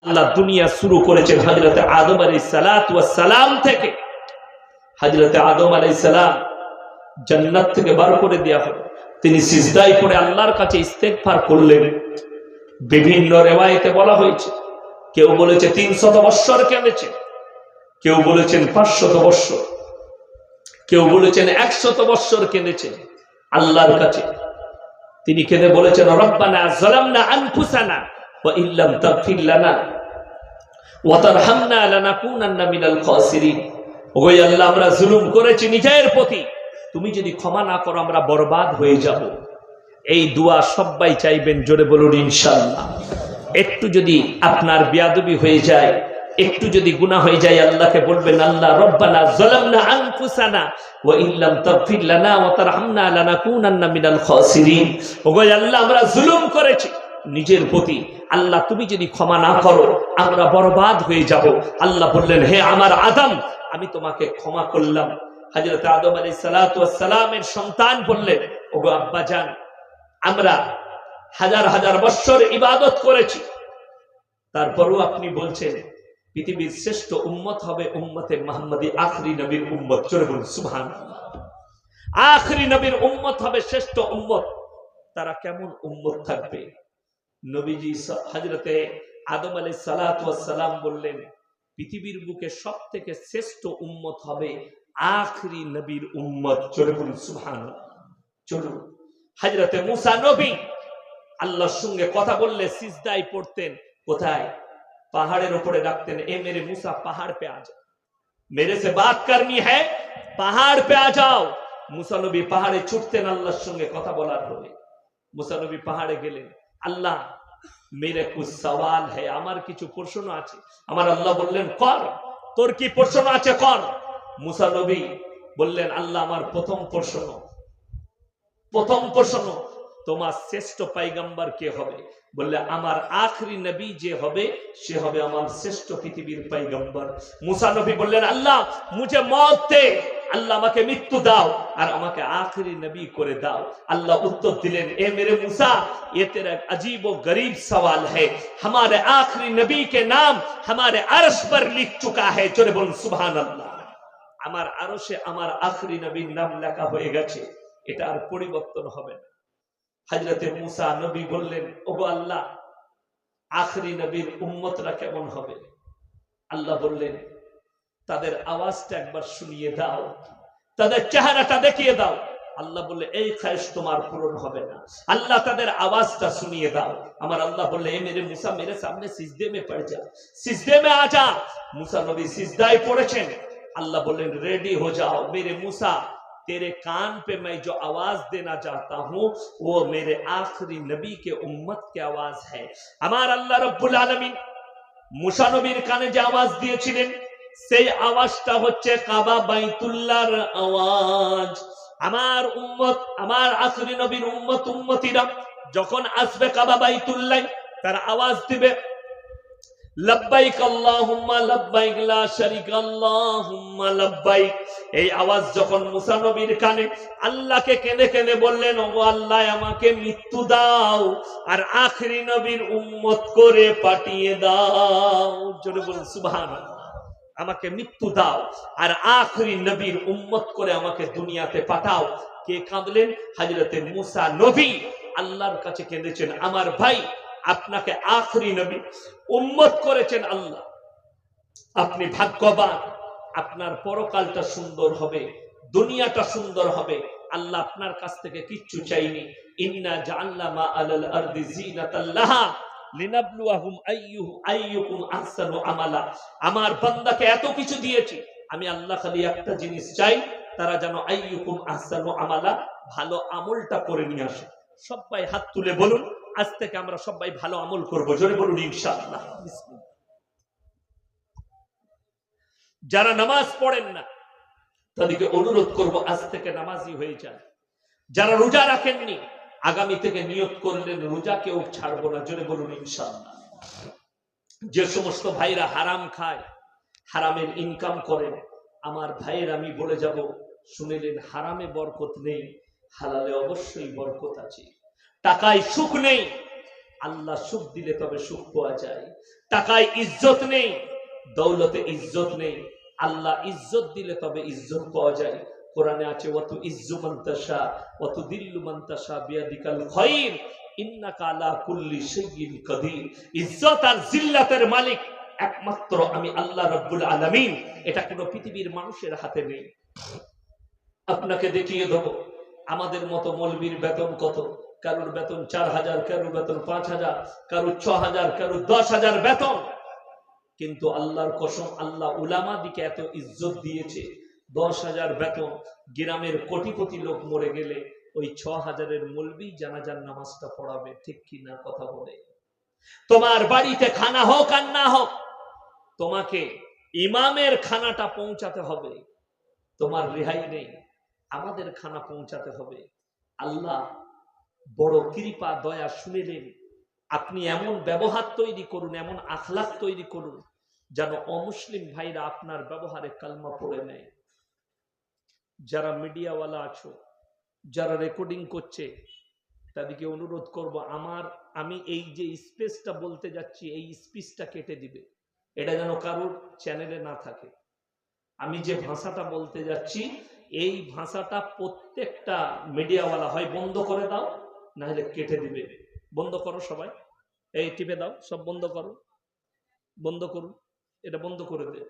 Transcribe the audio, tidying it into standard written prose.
আল্লাহ দুনিয়া শুরু করেছেন হযরত আদম আলাইহিস সালাতু ওয়াস সালাম থেকে। হযরত আদম আলাইহিস সালাম জান্নাত থেকে বার করে দেয়া হলো, তিনি সিজদায় পড়ে আল্লাহর কাছে ইস্তেগফার করলেন। বিভিন্ন riwayate বলা হয়েছে, কেউ বলেছে 300 বছর কেঁদেছে, কেউ বলেছেন 500 বছর, কেউ বলেছেন 100 বছর কেঁদেছেন আল্লাহর কাছে। তিনি কেঁদে বলেছেন, রব্বানা যালামনা আনফুসানা ওয়া ইল্লাম তাগফির লানা ওয়া তারহামনা লানাকুনান্না মিনাল খাসিরিন। ওগো আল্লাহ, আমরা জুলুম করেছি নিজের প্রতি, তুমি যদি ক্ষমা না করো আমরা বরবাদ হয়ে যাব। এই দোয়া সবাই চাইবেন, জোরে বলুন ইনশাআল্লাহ। একটু যদি আপনার বেয়াদবি হয়ে যায়, একটু যদি গুনাহ হয়ে যায়, আল্লাহকে বলবেন, আল্লাহ রব্বানা যালামনা আনফুসানা ওয়া ইল্লাম তাগফির লানা ওয়া তারহামনা লানাকুনান্না মিনাল খাসিরিন। ওগো আল্লাহ, আমরা জুলুম করেছি নিজের প্রতি, আল্লাহ তুমি যদি ক্ষমা না করো আমরা বরবাদ হয়ে যাব। আল্লাহ বললেন, হে আমার আদম, আমি তোমাকে ক্ষমা করলাম। হযরত আদম আলাইহিস সালাতু ওয়াস সালামের সন্তান বললেন, ওগো আব্বা জান, আমরা হাজার হাজার বছর ইবাদত করেছি, তারপরও আপনি বলছেন পৃথিবীর শ্রেষ্ঠ উম্মত হবে উম্মতে মুহাম্মাদি, আখরি নবীর উম্মত। জোরে বলুন সুবহানাল্লাহ। আখরি নবীর উম্মত হবে শ্রেষ্ঠ উম্মত। তারা কেমন উম্মত থাকবে? নবীজি হযরতে আদম আলাইহিস সালাতু ওয়াস সালাম বললেন, পৃথিবীর বুকে সবথেকে শ্রেষ্ঠ উম্মত হবে আখরি নবীর উম্মত। জোরে বলুন সুবহানাল্লাহ। চলুন, হযরতে মুসা নবী আল্লাহর সঙ্গে কথা বললে সিজদায় পড়তেন। কোথায়? पहाड़ेर ऊपर रखते हैं, ए मेरे मूसा पहाड़ पे आ जाओ, मेरे से बात करनी है, पहाड़ पे आ जाओ। मूसा नबी पहाड़े छुटतेन आल्लाहर संगे कथा बोलार होले। मूसा नबी पहाड़े गेलेन, आल्लाह मेरे कुछ सवाल है, आमार किछु प्रश्न आछे। आमार आल्लाह बोललेन, कर, तोर की प्रश्न आछे कर। मूसा नबी बोललेन, आल्लाह आमार प्रथम प्रश्न তোমার শ্রেষ্ঠ পয়গম্বর কে হবে? বললে, আমার আখরি নবী যে হবে সে হবে আমার শ্রেষ্ঠ পৃথিবীর পয়গম্বর। মুসা নবী বললেন, আল্লাহ মুঝে মौत দে, আল্লাহ আমাকে মৃত্যু দাও আর আমাকে আখরি নবী করে দাও। আল্লাহ উত্তর দিলেন, এ মেরে মুসা, ये तेरा अजीब व गरीब सवाल है, हमारे आखिरी नबी के नाम हमारे अर्श पर लिख चुका है। जोरे बोल सुभान अल्लाह। আমার আরশে আমার আখরি নবীর নাম লেখা হয়ে গেছে, এটা আর পরিবর্তন হবে না। হযরতে মুসা নবী বললেন, ওগো আল্লাহ, আখরি নবীর উম্মতরা কেমন হবে? আল্লাহ বললেন, তাদের আওয়াজটা একবার শুনিয়ে দাও, তাদের চেহারাটা দেখিয়ে দাও। আল্লাহ বললে, এই খায়েশ তোমার পূরণ হবে না, আল্লাহ তাদের আওয়াজটা শুনিয়ে দাও। আমার আল্লাহ বললে, এ মেরে মুসা, মেরে সামনে সিজদে মে পড় যা, সিজদে মে আ যা। মুসা নবী সিজদায় পড়েছেন। अल्लाह बोलें, रेडी हो जाओ मेरे मूसा, तेरे कान पे मैं जो आवाज देना चाहता हूँ वो मेरे आखिरी नबी के उम्मत की आवाज है। हमारा अल्लाह रब्बुल आलमीन मूसा नबीर काने जो आवाज दिएছিলেন সেই আওয়াজটা হচ্ছে কাবা বাইতুল্লাহর আওয়াজ। আমার উম্মত, আমার আখরি নবীর উম্মত উম্মতিরা যখন আসবে কাবা বাইতুল্লাহ, তারা আওয়াজ দিবে, লব্বাইক আল্লাহুম্মা লব্বাইক লা শারীকা আল্লাহুম্মা লব্বাইক। এই আওয়াজ যখন মুসা নবীর কানে, আল্লাহকে কেঁদে কেঁদে বললেন, ওগো আল্লাহ, আমাকে মৃত্যু দাও আর আখরি নবীর উম্মত করে পাঠিয়ে দাও। জোরে বলুন সুবহানাল্লাহ। আমাকে মৃত্যু দাও আর আখরি নবীর উম্মত করে আমাকে দুনিয়াতে পাঠাও। কে কাঁদলেন? হযরতে মুসা নবী আল্লাহর কাছে কেঁদেছেন, আমার ভাই, আপনাকে আখরি নবী উম্মত করেছেন আল্লাহ, আপনি ভাগ্যবান, আপনার পরকালটা সুন্দর হবে, দুনিয়াটা সুন্দর হবে। আল্লাহ আপনার কাছ থেকে কিচ্ছু চাইনি। ইন্না জাআলনা মা আলাল আরদি যিনাতাল লাহা লিনাবলুয়াহুম আইয়ুকুম আহসানু আমালা। আমার বান্দাকে এত কিছু দিয়েছি, আমি আল্লাহ খালি একটা জিনিস চাই, তারা যেন আইয়ুকুম আহসানু আমালা, ভালো আমলটা করে নিয়ে আসে। সবাই হাত তুলে বলুন, আজ থেকে আমরা সবাই ভালো আমল করব। জোরে বলুন ইনশাআল্লাহ। যারা নামাজ পড়েন না তাদেরকে অনুরোধ করব, আজ থেকে নামাজি হয়ে যান। যারা রোজা রাখেননি, আগামী থেকে নিয়ত করলেন রোজাকেও ছাড়বো না। জোরে বলুন ইনশাআল্লাহ। যে সমস্ত ভাইরা হারাম খায়, হারামের ইনকাম করেন, আমার ভাইয়ের আমি বলে যাব, শুনেলেন, হারামে বরকত নেই, হালালে অবশ্যই বরকত আছে। টাকায় সুখ নেই, আল্লাহ সুখ দিলে তবে সুখ পাওয়া যায়। টাকায় ইজ্জত নেই, দৌলতে ইজ্জত নেই, আল্লাহ ইজ্জত দিলে তবে ইজ্জত পাওয়া যায়। কোরআনে আছে ওয়াতু ইজ্জু মান তাশা ওয়াতু দিল্লু মান তাশা বিয়াদিকাল খায়র ইন্নাকা আলা কুল্লি শাইইন কাদির। ইজ্জত আর জিল্লাতের মালিক একমাত্র আমি আল্লাহ রাব্বুল আলামিন, এটা কোনো পৃথিবীর মানুষের হাতে নেই। আপনাকে দেখিয়ে দেবো আমাদের মতো মৌলবীর বেতন কত। কারোর বেতন 4000, কারোর বেতন 5000, কারোর 6000, কারোর 10,000 বেতন। কিন্তু আল্লাহর কসম, আল্লাহ উলামা দিকে এত ইজ্জত দিয়েছে। 10,000 বেতন, গ্রামের কোটিপতি লোক মরে গেলে ওই 6,000-এর মৌলবী জানাজার নামাজটা পড়াবে। ঠিক কি না কথা বলে? তোমার বাড়িতে খানা হোক আর না হোক, তোমাকে ইমামের খানাটা পৌঁছাতে হবে। তোমার রেহাই নেই, আমাদের খানা পৌঁছাতে হবে। আল্লাহ বড় কৃপা দয়া শুনেলেন। আপনি এমন ব্যবহার তৈরি করুন, এমন আখলাক তৈরি করুন, যেন অমুসলিম ভাইরা আপনার ব্যবহারে কালমা পড়ে নেয়। যারা মিডিয়াওয়ালা আছো, যারা রেকর্ডিং করছে, তাদেরকে অনুরোধ করব, আমি এই যে স্পেসটা বলতে যাচ্ছি, এই স্পিচটা কেটে দিবে। এটা যেন কারোর চ্যানেলে না থাকে। আমি যে ভাষাটা বলতে যাচ্ছি, এই ভাষাটা প্রত্যেকটা মিডিয়াওয়ালা হয় বন্ধ করে দাও, না হলে কেটে দিবে। বন্ধ করো সবাই, এই টিপে দাও, সব বন্ধ করো, বন্ধ করুন, এটা বন্ধ করে দে।